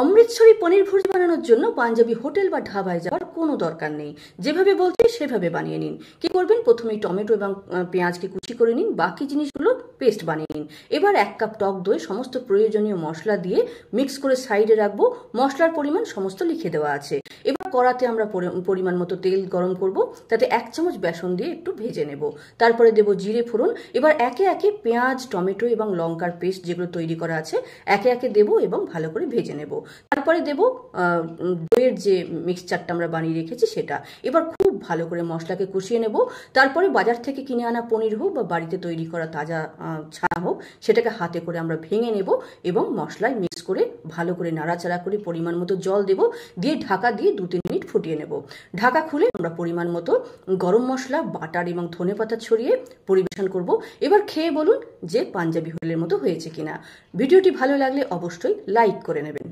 অমৃতসরি পনির ভুর্জি বানানোর জন্য পাঞ্জাবি হোটেল বা ধাবায় যাওয়ার কোনো দরকার নেই। যেভাবে বলছি সেভাবে বানিয়ে নিন। কি করবেন, প্রথমেই টমেটো এবং পেঁয়াজকে কুচি করে নিন, বাকি জিনিসগুলো পেস্ট বানিয়ে নিন। এবার 1 কাপ টক দই সমস্ত প্রয়োজনীয় মশলা দিয়ে মিক্স করে সাইডে রাখবো। মশলার পরিমাণ সমস্ত লিখে দেওয়া আছে। এবার কড়াতে আমরা পরিমাণ মতো তেল গরম করব, তাতে 1 চামচ বেসন দিয়ে একটু ভেজে নেব। তারপরে দেব জিরে ফোড়ন। এবার একে একে পেঁয়াজ, টমেটো এবং লঙ্কার পেস্ট যেগুলো তৈরি করা আছে একে একে দেব এবং ভালো করে ভেজে নেব। তারপরে দেব দইয়ের যে মিক্সচারটা আমরা বানিয়ে রেখেছি সেটা। এবার খুব ভালো করে মশলাকে কষিয়ে নেব। তারপরে বাজার থেকে কিনে আনা পনির হোক বা বাড়িতে তৈরি করা তাজা ছানা হোক, সেটাকে হাতে করে আমরা ভেঙে নেব এবং মশলায় মিক্স করে ভালো করে নাড়াচাড়া করে পরিমাণ মতো জল দেব, দিয়ে ঢাকা দিয়ে 2-3 মিনিট ফুটিয়ে নেব। ঢাকা খুলে আমরা পরিমাণ মতো গরম মশলা, বাটার এবং ধনেপাতা ছড়িয়ে পরিবেশন করব। এবার খেয়ে বলুন যে পাঞ্জাবি হোটেলের মতো হয়েছে কিনা। ভিডিওটি ভালো লাগলে অবশ্যই লাইক করে নেবেন।